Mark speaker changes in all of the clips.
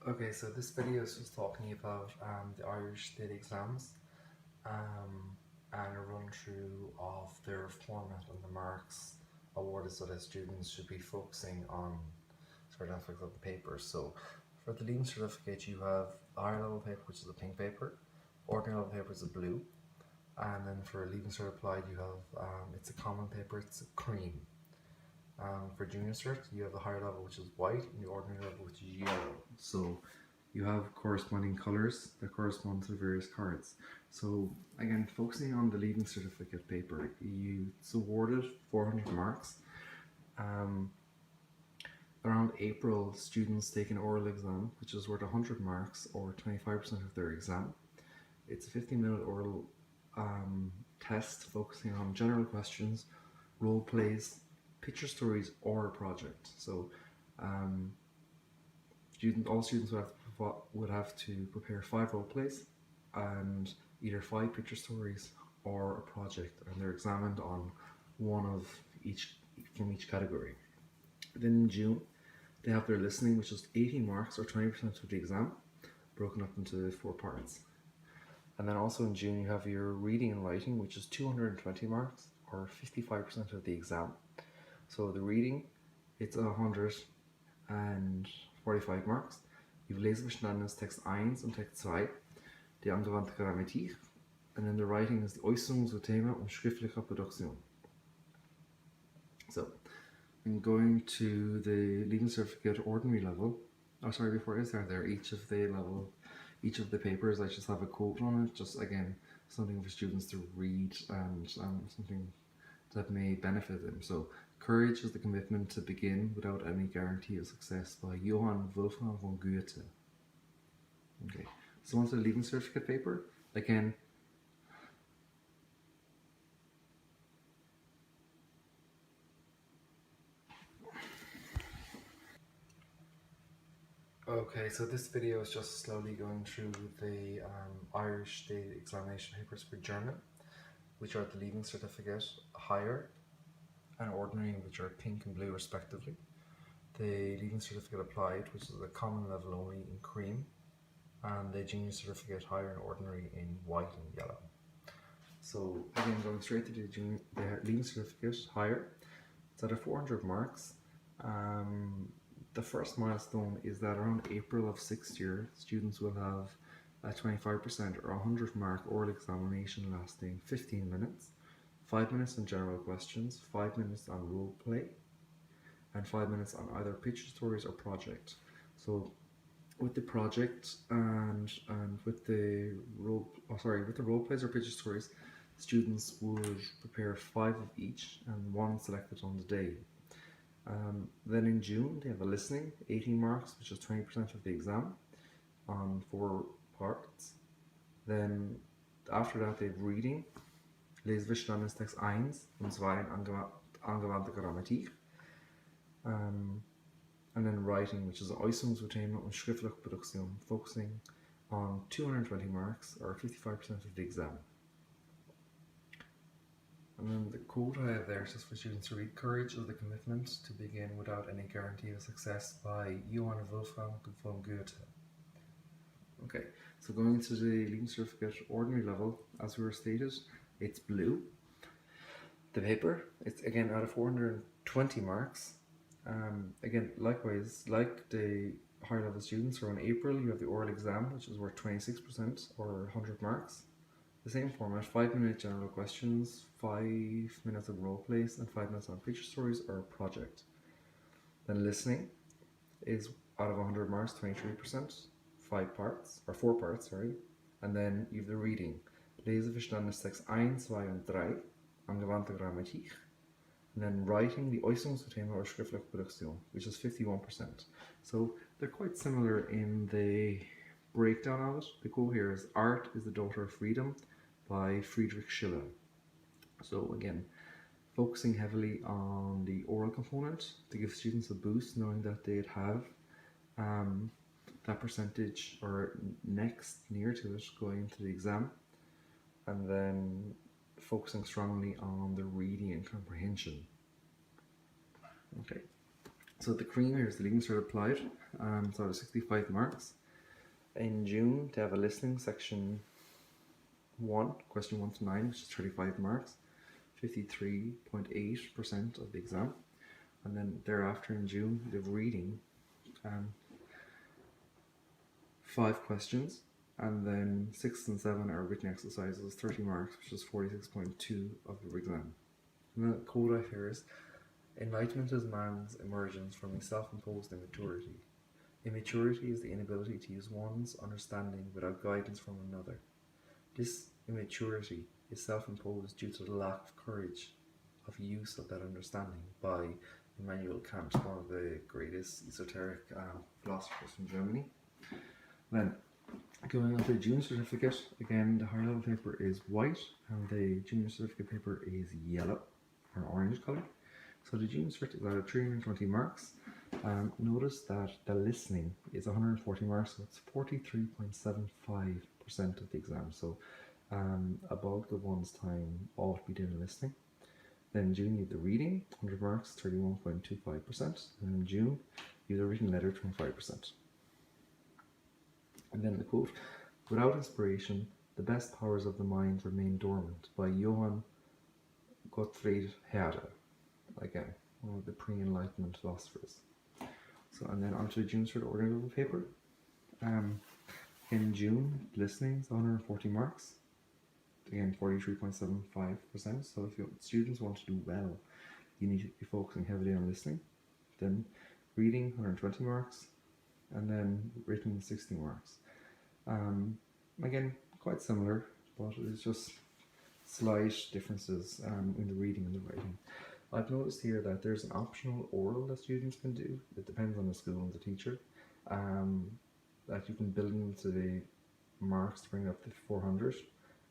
Speaker 1: Okay, so this video is just talking about the Irish state exams and a run through of their format and the marks awarded so that students should be focusing on certain aspects of the paper. So for the Leaving Certificate you have higher level paper, which is a pink paper, ordinary level paper is a blue, and then for Leaving Cert Applied you have it's a common paper, it's a cream. For Junior Cert you have the higher level which is white and the ordinary level which is yellow. So you have corresponding colours that correspond to the various cards. So again, focusing on the Leaving Certificate paper, it's awarded 400 marks. Around April, students take an oral exam, which is worth 100 marks or 25% of their exam. It's a 15-minute oral test focusing on general questions, role plays, picture stories, or a project. So all students would have to prepare 5 role plays and either 5 picture stories or a project, and they're examined on one of each from each category. Then in June, they have their listening, which is 80 marks or 20% of the exam, broken up into 4 parts. And then also in June, you have your reading and writing, which is 220 marks or 55% of the exam. So the reading, it's 145 marks. You've Leseverständnis Text 1 und Text 2, die angewandte Grammatik, and then the writing is die Äußerung zu Thema und schriftliche Produktion. So, I'm going to the Leaving Certificate ordinary level. Oh, sorry, before I start there, each of the papers, I just have a quote on it, just again, something for students to read and something that may benefit them. So, courage is the commitment to begin without any guarantee of success, by Johann Wolfgang von Goethe. Okay, so onto the Leaving Certificate paper, again, okay, so this video is just slowly going through the Irish state examination papers for German, which are the Leaving Certificate higher and ordinary, which are pink and blue respectively. The Leaving Certificate applied, which is a common level only, in cream, and the Junior Certificate higher and ordinary in white and yellow. So again, going straight to the Leaving Certificate higher, it's at 400 marks. The first milestone is that around April of 6th year, students will have a 25% or 100 mark oral examination lasting 15 minutes, 5 minutes on general questions, 5 minutes on role play, and 5 minutes on either picture stories or project. So with the project and with the role plays or picture stories, students would prepare 5 of each and 1 selected on the day. Then in June, they have a listening, 18 marks, which is 20% of the exam, on 4 parts. Then after that, they have reading, Leseverständnis Text 1 und 2 angewandte Grammatik. And then writing, which is Äußerungsverthema und schriftliche Produktion, focusing on 220 marks or 55% of the exam. And then the quote I have there is just for students to read: courage is the commitment to begin without any guarantee of success, by Johann Wolfgang von Goethe. Okay, so going into the Leaving Certificate ordinary level, as we were stated, it's blue. The paper, it's again out of 420 marks. Again, likewise, like the higher level students, around April you have the oral exam, which is worth 26% or 100 marks. The same format, 5-minute general questions, 5 minutes of role plays, and 5 minutes on picture stories or a project. Then listening is out of 100 marks, 23%, 4 parts, sorry. And then you have the reading, Leseverständnis Text 1, 2 und 3, angewandte Grammatik. And then writing, the Äußerungsverthema or schriftliche Produktion, which is 51%. So they're quite similar in the breakdown of it. The quote here is: art is the daughter of freedom, by Friedrich Schiller. So again, focusing heavily on the oral component to give students a boost, knowing that they'd have that percentage or near to it going into the exam, and then focusing strongly on the reading and comprehension. Okay, So the cream here is the Leaving Cert applied, so it's 65 marks. In June, they have a listening section 1, question 1 to 9, which is 35 marks, 53.8% of the exam. And then thereafter in June, they have reading, 5 questions, and then 6 and 7 are written exercises, 30 marks, which is 46.2 of the exam. And the quote I hear is, enlightenment is man's emergence from a self-imposed immaturity. Immaturity is the inability to use one's understanding without guidance from another. This immaturity is self-imposed due to the lack of courage of use of that understanding by Immanuel Kant, one of the greatest esoteric philosophers from Germany. Then, going on to the junior certificate, again the higher level paper is white and the junior certificate paper is yellow or orange colour. So the junior certificate is out of 320 marks. Notice that the listening is 140 marks, so it's 43.75% of the exam. So a bulk of one's time ought to be doing listening. Then June, you have the reading, 100 marks, 31.25%. And in June, you have the written letter, 25%. And then the quote, without inspiration, the best powers of the mind remain dormant, by Johann Gottfried Herder. Again, one of the pre-enlightenment philosophers. So, and then onto the June Cert ordinary level paper. In June, listening is 140 marks. Again, 43.75%. So if your students want to do well, you need to be focusing heavily on listening. Then reading, 120 marks. And then written, 60 marks. Again, quite similar, but it's just slight differences in the reading and the writing. I've noticed here that there's an optional oral that students can do. It depends on the school and the teacher. That you can build into the marks to bring up to 400,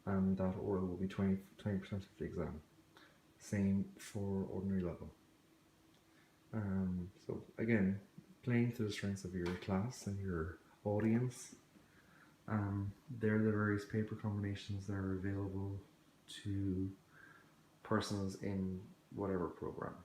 Speaker 1: and that oral will be 20% of the exam. Same for ordinary level. So again, playing to the strengths of your class and your audience. There are the various paper combinations that are available to persons in whatever program.